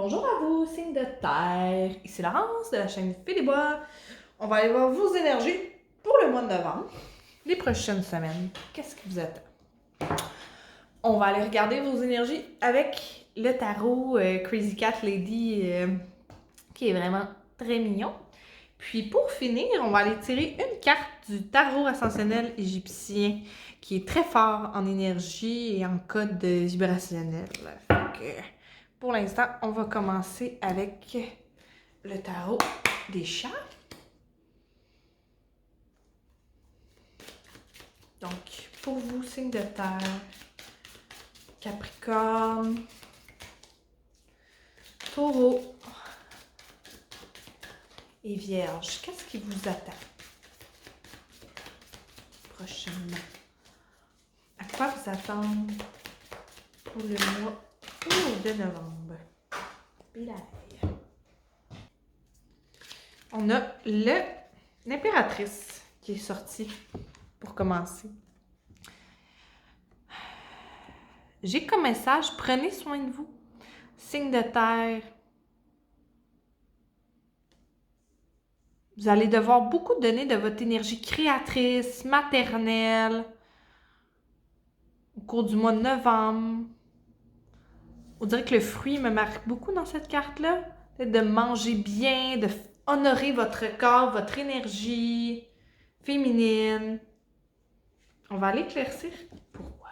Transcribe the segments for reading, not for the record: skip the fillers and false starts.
Bonjour à vous, signe de terre. Ici Laurence de la chaîne Fée des Bois. On va aller voir vos énergies pour le mois de novembre. Les prochaines semaines, qu'est-ce qui vous attend? On va aller regarder vos énergies avec le tarot Crazy Cat Lady qui est vraiment très mignon. Puis pour finir, on va aller tirer une carte du tarot ascensionnel égyptien qui est très fort en énergie et en code vibrationnel. Pour l'instant, on va commencer avec le tarot des chats. Donc, pour vous, signe de terre, Capricorne, Taureau et Vierge, qu'est-ce qui vous attend prochainement? À quoi vous attendre pour le mois de novembre? Bilaï. On a l'impératrice qui est sortie pour commencer. J'ai comme message, prenez soin de vous. Signe de terre. Vous allez devoir beaucoup donner de votre énergie créatrice, maternelle, au cours du mois de novembre. On dirait que le fruit me marque beaucoup dans cette carte-là. De manger bien, de honorer votre corps, votre énergie féminine. On va aller éclaircir pourquoi.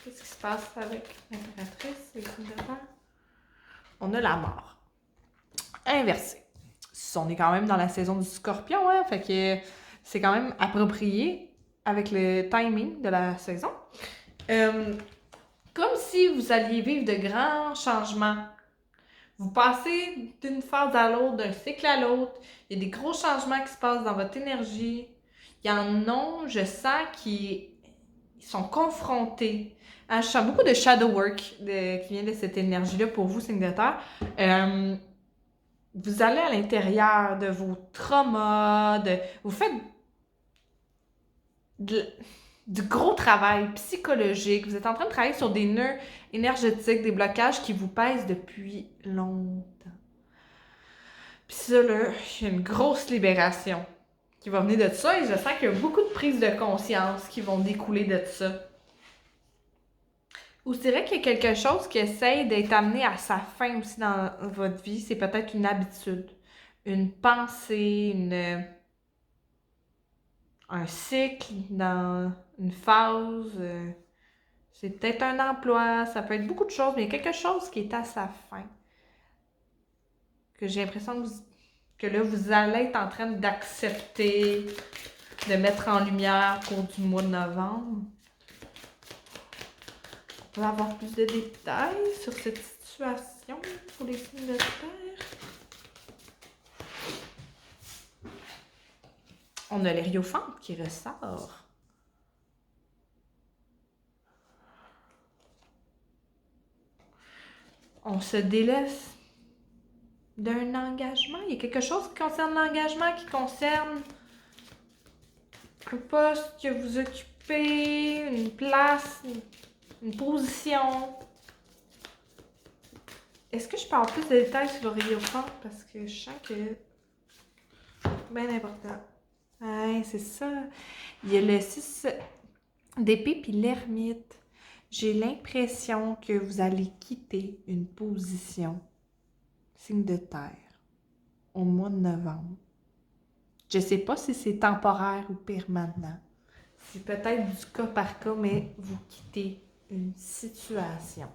Qu'est-ce qui se passe avec l'impératrice et le signe de terre? On a la mort. Inversé. On est quand même dans la saison du scorpion, hein? Fait que c'est quand même approprié avec le timing de la saison. Comme si vous alliez vivre de grands changements. Vous passez d'une phase à l'autre, d'un cycle à l'autre. Il y a des gros changements qui se passent dans votre énergie. Il y en a, je sens, qui sont confrontés. Hein, je sens beaucoup de shadow work qui vient de cette énergie-là pour vous, signe de terre. Vous allez à l'intérieur de vos traumas, vous faites du gros travail psychologique. Vous êtes en train de travailler sur des nœuds énergétiques, des blocages qui vous pèsent depuis longtemps. Puis ça, là, il y a une grosse libération qui va venir de ça et je sens qu'il y a beaucoup de prises de conscience qui vont découler de ça. Ou c'est vrai qu'il y a quelque chose qui essaye d'être amené à sa fin aussi dans votre vie. C'est peut-être une habitude, une pensée, un cycle, dans une phase. C'est peut-être un emploi, ça peut être beaucoup de choses, mais il y a quelque chose qui est à sa fin. Que j'ai l'impression que là, vous allez être en train d'accepter, de mettre en lumière au cours du mois de novembre. On peut avoir plus de détails sur cette situation pour les signes de terre. On a l'Hierophante qui ressort. On se délaisse d'un engagement. Il y a quelque chose qui concerne l'engagement, qui concerne un poste que vous occupez, une place, une position. Est-ce que je parle plus de détails sur l'Hierophante? Parce que je sens que c'est bien important. Ouais, c'est ça. Il y a le 6 d'épée puis l'ermite. J'ai l'impression que vous allez quitter une position, signe de terre, au mois de novembre. Je ne sais pas si c'est temporaire ou permanent. C'est peut-être du cas par cas, mais vous quittez une situation.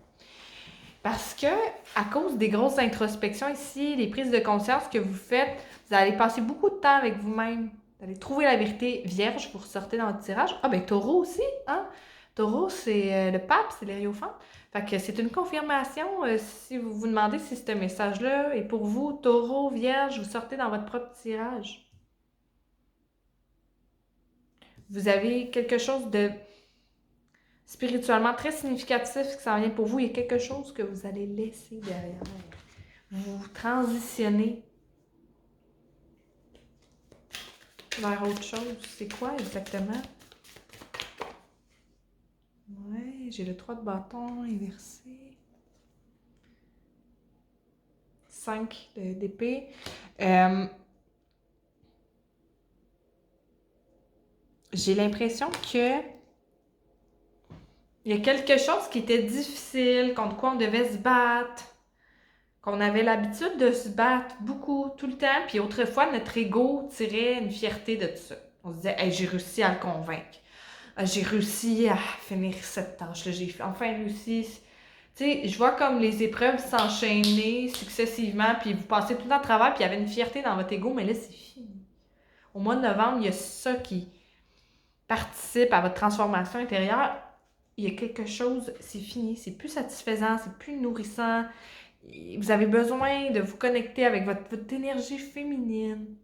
Parce que, à cause des grosses introspections ici, les prises de conscience que vous faites, vous allez passer beaucoup de temps avec vous-même. Vous allez trouver la vérité vierge, vous ressortez dans votre tirage. Ah ben Taureau aussi, hein? Taureau, c'est le pape, c'est l'Hierophante. Fait que c'est une confirmation. Si vous vous demandez si ce message-là est pour vous, Taureau, Vierge, vous sortez dans votre propre tirage. Vous avez quelque chose de spirituellement très significatif qui s'en vient pour vous. Il y a quelque chose que vous allez laisser derrière. Vous transitionnez vers autre chose. C'est quoi exactement? Ouais. J'ai le 3 de bâton inversé. 5 d'épée. J'ai l'impression que il y a quelque chose qui était difficile, contre quoi on devait se battre, qu'on avait l'habitude de se battre beaucoup, tout le temps, puis autrefois, notre ego tirait une fierté de tout ça. On se disait, hey, j'ai réussi à le convaincre. J'ai réussi à finir cette tâche-là, j'ai enfin réussi. Tu sais, je vois comme les épreuves s'enchaîner successivement, puis vous passez tout le temps à travers, puis il y avait une fierté dans votre ego, mais là, c'est fini. Au mois de novembre, il y a ça qui participe à votre transformation intérieure. Il y a quelque chose, c'est fini, c'est plus satisfaisant, c'est plus nourrissant. Vous avez besoin de vous connecter avec votre énergie féminine,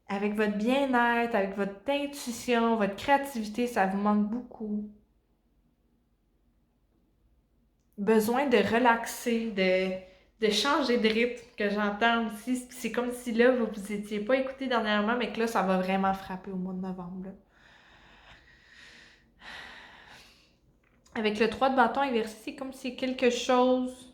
avec votre bien-être, avec votre intuition, votre créativité, ça vous manque beaucoup. Besoin de relaxer, de changer de rythme, que j'entends aussi. C'est comme si là, vous n'étiez pas écouté dernièrement, mais que là, ça va vraiment frapper au mois de novembre. Là. Avec le 3 de bâton inversé, c'est comme si quelque chose...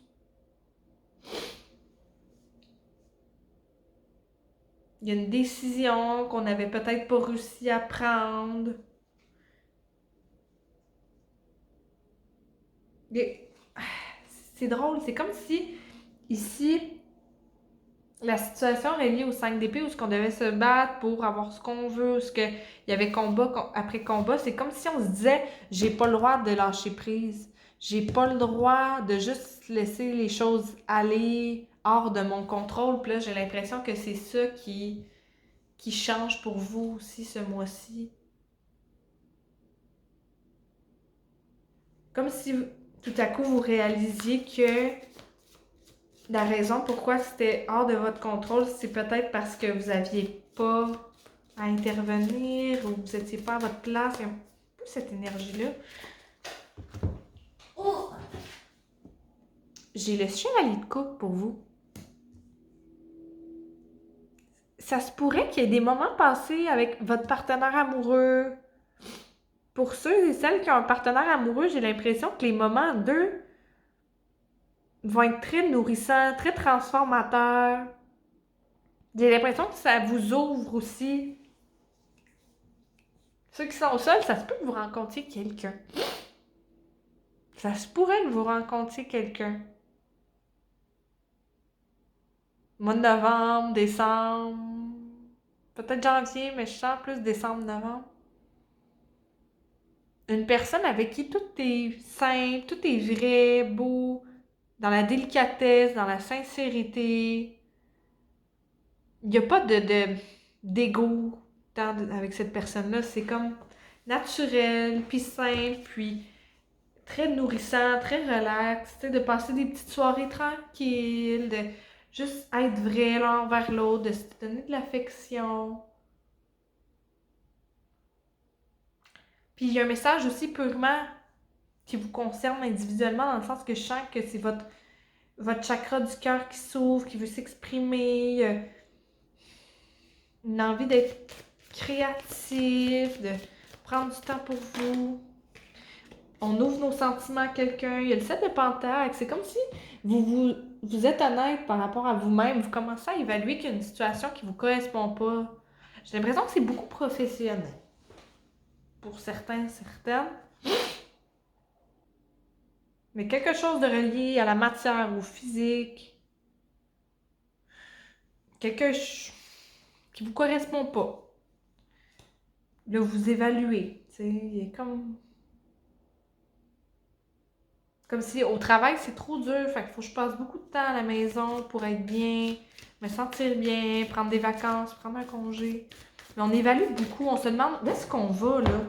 Il y a une décision qu'on n'avait peut-être pas réussi à prendre. C'est drôle, c'est comme si, ici, la situation reliée au 5 d'épée où ce qu'on devait se battre pour avoir ce qu'on veut, où ce que il y avait combat après combat, c'est comme si on se disait j'ai pas le droit de lâcher prise. J'ai pas le droit de juste laisser les choses aller hors de mon contrôle. Puis là, j'ai l'impression que c'est ça qui change pour vous aussi ce mois-ci. Comme si tout à coup vous réalisiez que la raison pourquoi c'était hors de votre contrôle, c'est peut-être parce que vous n'aviez pas à intervenir ou vous n'étiez pas à votre place. Il y a un peu cette énergie-là. Oh! J'ai le chevalier de coupe pour vous. Ça se pourrait qu'il y ait des moments passés avec votre partenaire amoureux. Pour ceux et celles qui ont un partenaire amoureux, j'ai l'impression que les moments d'eux vont être très nourrissants, très transformateurs. J'ai l'impression que ça vous ouvre aussi. Ceux qui sont seuls, ça se peut que vous rencontriez quelqu'un. Ça se pourrait que vous rencontriez quelqu'un. Mois de novembre, décembre, peut-être janvier, mais je sens plus décembre, novembre. Une personne avec qui tout est simple, tout est vrai, beau, dans la délicatesse, dans la sincérité. Il n'y a pas d'ego avec cette personne-là. C'est comme naturel, puis simple, puis très nourrissant, très relax, de passer des petites soirées tranquilles, de juste être vrai l'un envers l'autre, de se donner de l'affection. Puis il y a un message aussi purement qui vous concerne individuellement, dans le sens que je sens que c'est votre chakra du cœur qui s'ouvre, qui veut s'exprimer, une envie d'être créatif, de prendre du temps pour vous. On ouvre nos sentiments à quelqu'un. Il y a le 7 de Pentacle. C'est comme si vous êtes honnête par rapport à vous-même. Vous commencez à évaluer qu'il y a une situation qui ne vous correspond pas. J'ai l'impression que c'est beaucoup professionnel. Pour certains, certaines. Mais quelque chose de relié à la matière, au physique. Quelque chose qui ne vous correspond pas. Là, vous évaluez. Il est comme si au travail, c'est trop dur. Fait qu'il faut que je passe beaucoup de temps à la maison pour être bien, me sentir bien, prendre des vacances, prendre un congé. Mais on évalue beaucoup. On se demande où est-ce qu'on va, là?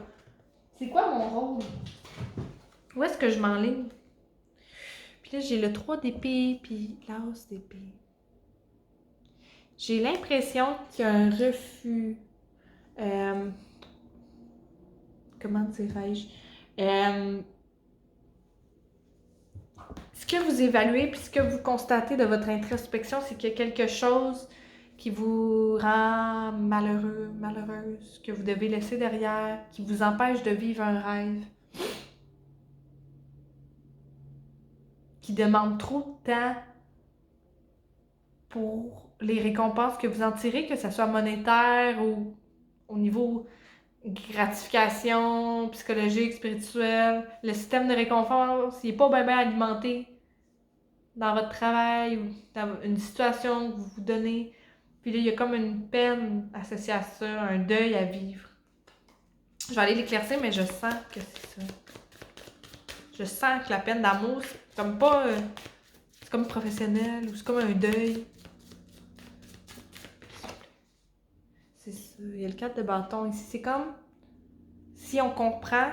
C'est quoi mon rôle? Où est-ce que je m'enligne? Puis là, j'ai le 3 d'épée, puis l'as d'épée. J'ai l'impression qu'il y a un refus. Comment dirais-je? Ce que vous évaluez puis ce que vous constatez de votre introspection, c'est qu'il y a quelque chose qui vous rend malheureux, malheureuse, que vous devez laisser derrière, qui vous empêche de vivre un rêve. qui demande trop de temps pour les récompenses que vous en tirez, que ce soit monétaire ou au niveau gratification psychologique, spirituelle. Le système de récompense, il n'est pas bien alimenté dans votre travail ou dans une situation que vous vous donnez. Puis là, il y a comme une peine associée à ça, un deuil à vivre. Je vais aller l'éclaircir, mais je sens que c'est ça. Je sens que la peine d'amour, c'est comme pas... c'est comme professionnel ou c'est comme un deuil. C'est ça. Il y a le 4 de bâton ici. C'est comme si on comprend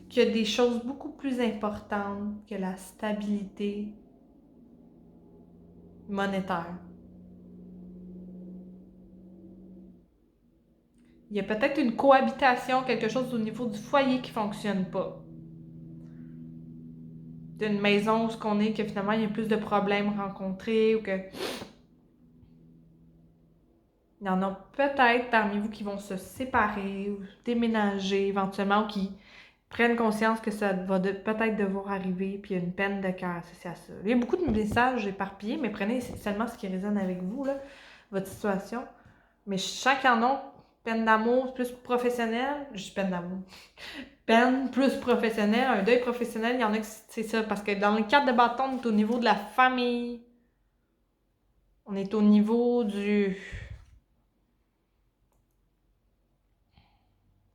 qu'il y a des choses beaucoup plus importantes que la stabilité monétaire. Il y a peut-être une cohabitation, quelque chose au niveau du foyer qui ne fonctionne pas. D'une maison où on est, que finalement il y a plus de problèmes rencontrés ou que... Il y en a peut-être parmi vous qui vont se séparer ou déménager éventuellement ou qui prennent conscience que ça va peut-être devoir arriver, puis il y a une peine de cœur associée à ça. Il y a beaucoup de messages éparpillés, mais prenez seulement ce qui résonne avec vous, là, votre situation. Mais je sens qu'il y en a peine d'amour plus professionnelle. Je dis peine d'amour. Peine plus professionnelle, un deuil professionnel, il y en a que c'est ça. Parce que dans le cadre de bâton, on est au niveau de la famille. On est au niveau de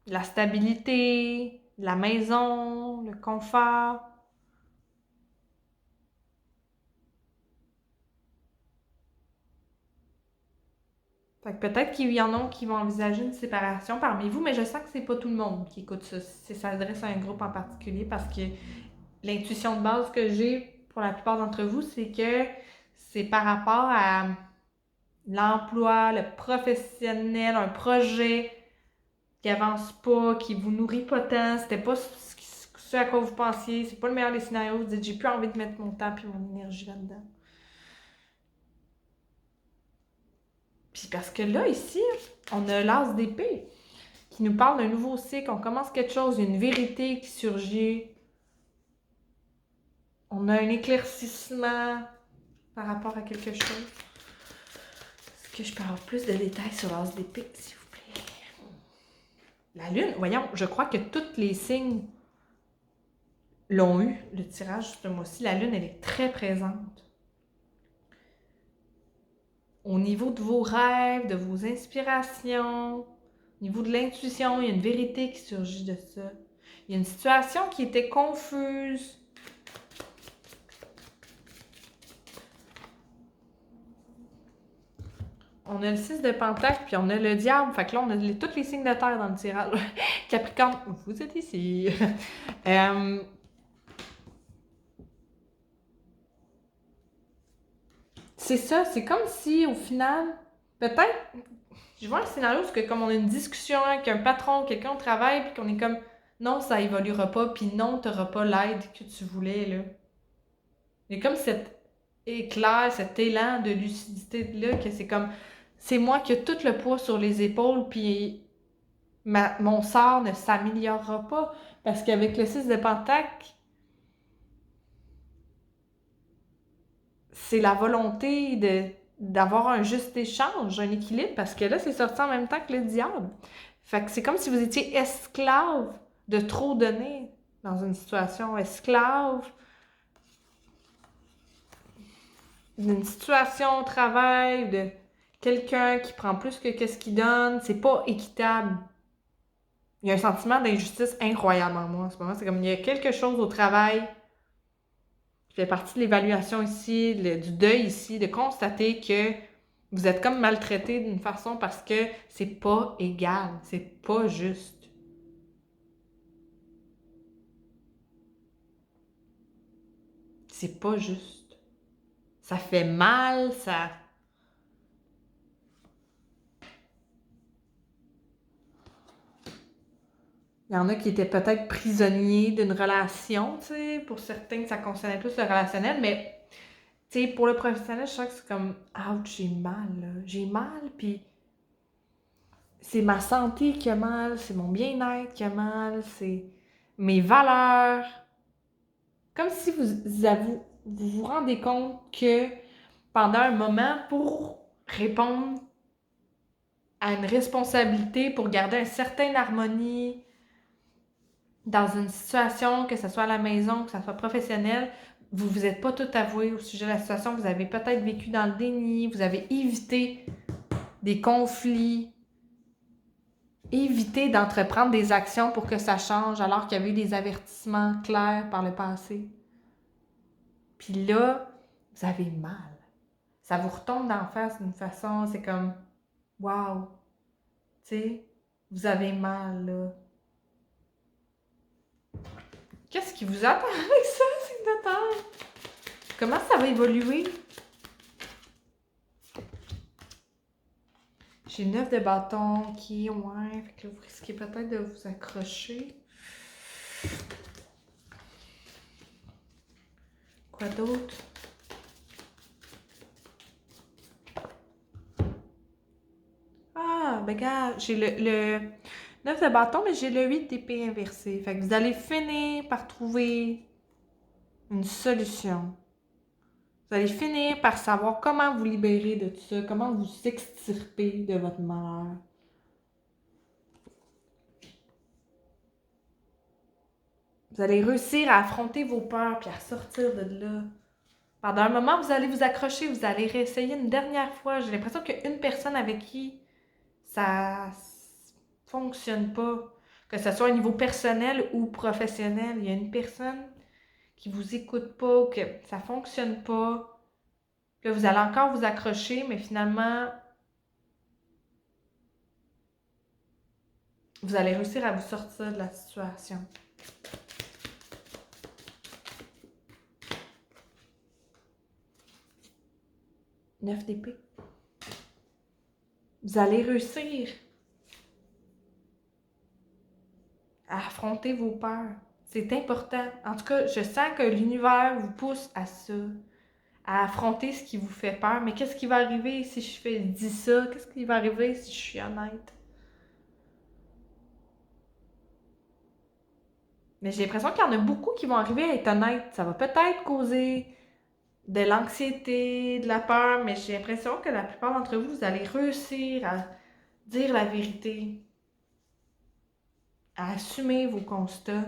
la stabilité, la maison, le confort. Fait que peut-être qu'il y en a qui vont envisager une séparation parmi vous, mais je sens que c'est pas tout le monde qui écoute ça. Ça s'adresse à un groupe en particulier parce que l'intuition de base que j'ai pour la plupart d'entre vous, c'est que c'est par rapport à l'emploi, le professionnel, un projet qui avance pas, qui vous nourrit pas tant, c'était pas ce à quoi vous pensiez, c'est pas le meilleur des scénarios, vous dites j'ai plus envie de mettre mon temps et mon énergie là-dedans. Puis parce que là, ici, on a l'as d'épée qui nous parle d'un nouveau cycle, on commence quelque chose, une vérité qui surgit. On a un éclaircissement par rapport à quelque chose. Est-ce que je peux avoir plus de détails sur l'as d'épée, s'il vous plaît? La lune, voyons, je crois que tous les signes l'ont eu, le tirage ce mois-ci. La lune, elle est très présente. Au niveau de vos rêves, de vos inspirations, au niveau de l'intuition, il y a une vérité qui surgit de ça. Il y a une situation qui était confuse. On a le 6 de Pentacle, puis on a le diable. Fait que là, on a tous les signes de terre dans le tirage. Capricorne, vous êtes ici. C'est ça, c'est comme si, au final, peut-être, je vois un scénario où comme on a une discussion avec un patron, quelqu'un au travail, puis qu'on est comme, non, ça évoluera pas, puis non, t'auras pas l'aide que tu voulais, là. Il y a comme cet éclair, cet élan de lucidité-là, que c'est comme, c'est moi qui ai tout le poids sur les épaules, puis mon sort ne s'améliorera pas. Parce qu'avec le 6 de Pentacle, c'est la volonté d'avoir un juste échange, un équilibre, parce que là, c'est sorti en même temps que le diable. Fait que c'est comme si vous étiez esclave de trop donner dans une situation, esclave d'une situation au travail, de quelqu'un qui prend plus que qu'est-ce qu'il donne. C'est pas équitable. Il y a un sentiment d'injustice incroyable en moi en ce moment. C'est comme il y a quelque chose au travail qui fait partie de l'évaluation ici, du deuil ici, de constater que vous êtes comme maltraité d'une façon parce que c'est pas égal, c'est pas juste. C'est pas juste. Ça fait mal, ça... Il y en a qui étaient peut-être prisonniers d'une relation, tu sais. Pour certains, ça concernait plus le relationnel, mais tu sais, pour le professionnel, je sens que c'est comme ouch, j'ai mal, là. J'ai mal, puis c'est ma santé qui a mal, c'est mon bien-être qui a mal, c'est mes valeurs. Comme si vous vous rendez compte que pendant un moment, pour répondre à une responsabilité, pour garder une certaine harmonie dans une situation, que ce soit à la maison, que ce soit professionnelle, vous vous êtes pas tout avoué au sujet de la situation, vous avez peut-être vécu dans le déni, vous avez évité des conflits, évité d'entreprendre des actions pour que ça change alors qu'il y avait eu des avertissements clairs par le passé. Puis là, vous avez mal. Ça vous retombe d'en face d'une façon, c'est comme wow, tu sais, vous avez mal là. Qu'est-ce qui vous attend avec ça, signe de terre? Comment ça va évoluer? J'ai 9 de bâton qui, ouais, fait que vous risquez peut-être de vous accrocher. Quoi d'autre? Ah, ben gars, j'ai le 9 de bâton, mais j'ai le 8 d'épée inversé. Fait que vous allez finir par trouver une solution. Vous allez finir par savoir comment vous libérer de tout ça, comment vous extirper de votre malheur. Vous allez réussir à affronter vos peurs puis à sortir de là. Pendant un moment, vous allez vous accrocher, vous allez réessayer une dernière fois. J'ai l'impression qu'il y a une personne avec qui ça fonctionne pas. Que ce soit au niveau personnel ou professionnel. Il y a une personne qui vous écoute pas, que ça fonctionne pas, que vous allez encore vous accrocher, mais finalement, vous allez réussir à vous sortir de la situation. Neuf d'épée. Vous allez réussir à affronter vos peurs. C'est important. En tout cas, je sens que l'univers vous pousse à ça, à affronter ce qui vous fait peur. Mais qu'est-ce qui va arriver si je dis ça? Qu'est-ce qui va arriver si je suis honnête? Mais j'ai l'impression qu'il y en a beaucoup qui vont arriver à être honnêtes. Ça va peut-être causer de l'anxiété, de la peur, mais j'ai l'impression que la plupart d'entre vous, vous allez réussir à dire la vérité, à assumer vos constats.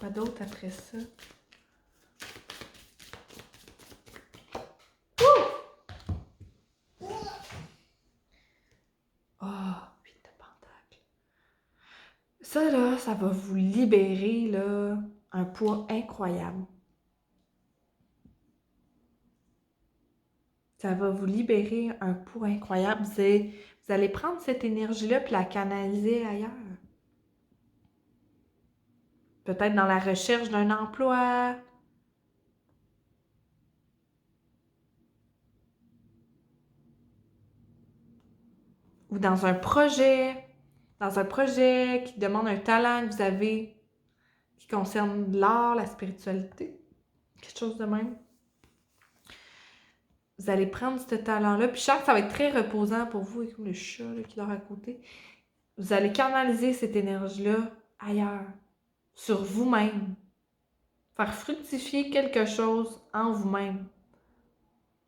Quoi d'autre après ça? Ah, 8 de pentacle. Ça, là, ça va vous libérer, là, un poids incroyable. Ça va vous libérer un poids incroyable. Vous allez prendre cette énergie-là puis la canaliser ailleurs. Peut-être dans la recherche d'un emploi. Ou dans un projet. Dans un projet qui demande un talent que vous avez, qui concerne l'art, la spiritualité. Quelque chose de même. Vous allez prendre ce talent-là. Puis je sens que ça va être très reposant pour vous, comme le chat là, qui dort à côté. Vous allez canaliser cette énergie-là ailleurs, sur vous-même. Faire fructifier quelque chose en vous-même.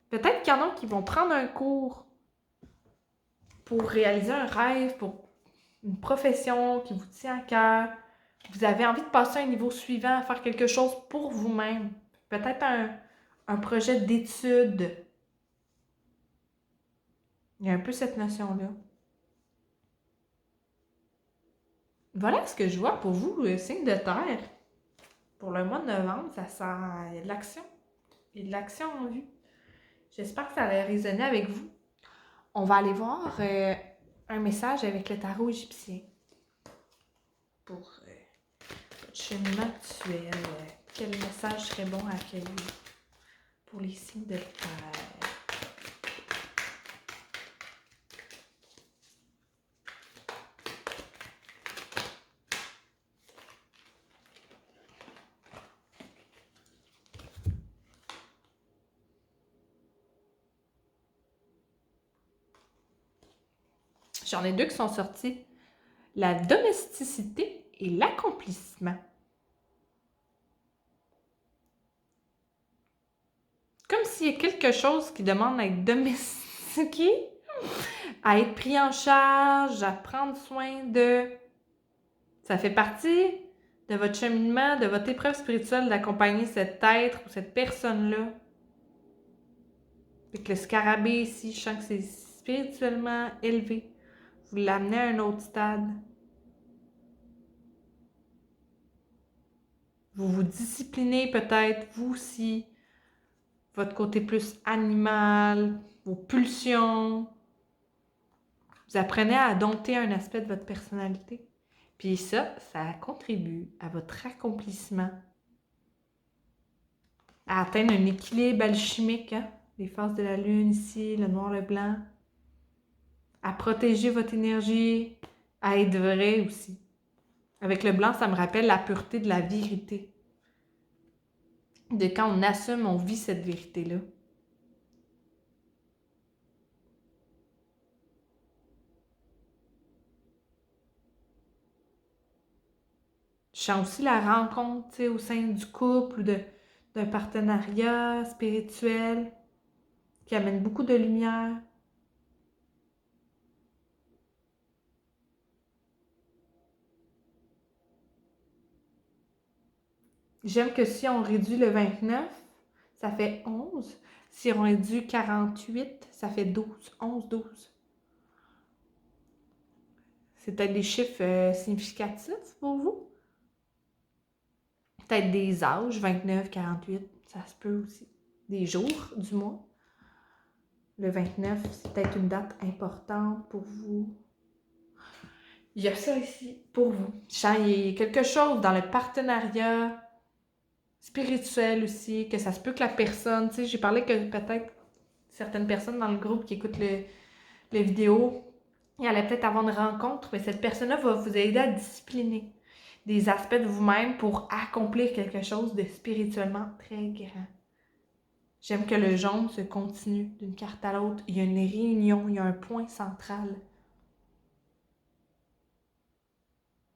Peut-être qu'il y en a qui vont prendre un cours pour réaliser un rêve, pour une profession qui vous tient à cœur. Vous avez envie de passer à un niveau suivant, faire quelque chose pour vous-même. Peut-être un projet d'étude. Il y a un peu cette notion-là. Voilà ce que je vois pour vous, le signe de terre. Pour le mois de novembre, ça sent... il y a de l'action. Il y a de l'action en vue. J'espère que ça va résonner avec vous. On va aller voir un message avec le tarot égyptien. Pour votre cheminement actuel. Quel message serait bon à accueillir pour les signes de terre? J'en ai deux qui sont sortis. La domesticité et l'accomplissement. Comme s'il y a quelque chose qui demande à être domestiqué, à être pris en charge, à prendre soin de... Ça fait partie de votre cheminement, de votre épreuve spirituelle d'accompagner cet être ou cette personne-là. Avec le scarabée ici, je sens que c'est spirituellement élevé. Vous l'amenez à un autre stade. Vous vous disciplinez peut-être, vous aussi, votre côté plus animal, vos pulsions. Vous apprenez à dompter un aspect de votre personnalité. Puis ça contribue à votre accomplissement. À atteindre un équilibre alchimique, hein? Les phases de la lune ici, le noir, le blanc. À protéger votre énergie, à être vrai aussi. Avec le blanc, ça me rappelle la pureté de la vérité. De quand on assume, on vit cette vérité-là. Je sens aussi la rencontre au sein du couple, d'un partenariat spirituel qui amène beaucoup de lumière. J'aime que si on réduit le 29, ça fait 11. Si on réduit 48, ça fait 12. 11, 12. C'est peut-être des chiffres significatifs pour vous. Peut-être des âges, 29, 48, ça se peut aussi. Des jours du mois. Le 29, c'est peut-être une date importante pour vous. Il y a ça ici pour vous. Je sens qu'il y a quelque chose dans le partenariat spirituel aussi, que ça se peut que la personne, tu sais, j'ai parlé que peut-être certaines personnes dans le groupe qui écoutent les vidéos, il allait peut-être avoir une rencontre, mais cette personne-là va vous aider à discipliner des aspects de vous-même pour accomplir quelque chose de spirituellement très grand. J'aime que le jaune se continue d'une carte à l'autre. Il y a une réunion, il y a un point central.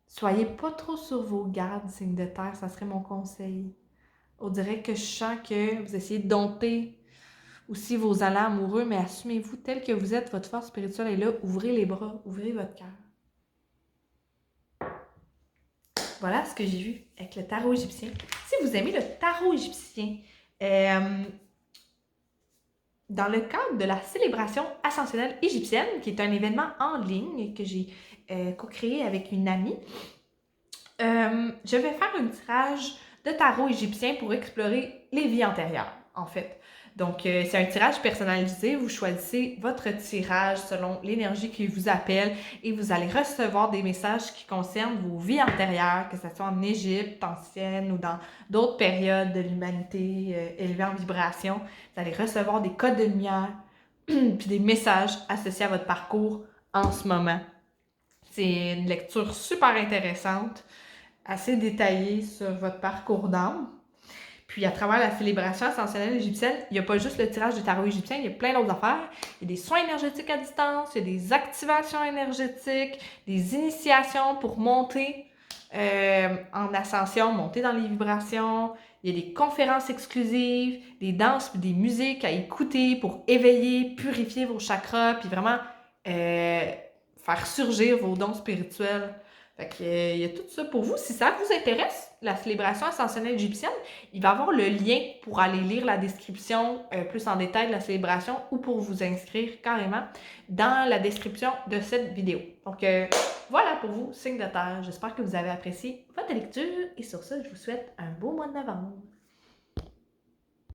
Soyez pas trop sur vos gardes, signe de terre, ça serait mon conseil. On dirait que je sens que vous essayez de dompter aussi vos allants amoureux, mais assumez-vous tel que vous êtes, votre force spirituelle est là, ouvrez les bras, ouvrez votre cœur. Voilà ce que j'ai vu avec le tarot égyptien. Si vous aimez le tarot égyptien, dans le cadre de la célébration ascensionnelle égyptienne, qui est un événement en ligne que j'ai co-créé avec une amie, je vais faire un tirage de tarot égyptien pour explorer les vies antérieures, en fait. Donc, c'est un tirage personnalisé. Vous choisissez votre tirage selon l'énergie qui vous appelle et vous allez recevoir des messages qui concernent vos vies antérieures, que ce soit en Égypte ancienne ou dans d'autres périodes de l'humanité élevée en vibration. Vous allez recevoir des codes de lumière puis des messages associés à votre parcours en ce moment. C'est une lecture super intéressante, assez détaillée sur votre parcours d'âme. Puis, à travers la célébration ascensionnelle égyptienne, il n'y a pas juste le tirage du tarot égyptien, il y a plein d'autres affaires. Il y a des soins énergétiques à distance, il y a des activations énergétiques, des initiations pour monter en ascension, monter dans les vibrations. Il y a des conférences exclusives, des danses, puis des musiques à écouter pour éveiller, purifier vos chakras, puis vraiment faire surgir vos dons spirituels. Fait que, il y a tout ça pour vous. Si ça vous intéresse, la célébration ascensionnelle égyptienne, il va y avoir le lien pour aller lire la description plus en détail de la célébration ou pour vous inscrire carrément dans la description de cette vidéo. Donc, voilà pour vous, signe de terre. J'espère que vous avez apprécié votre lecture et sur ça, je vous souhaite un beau mois de novembre.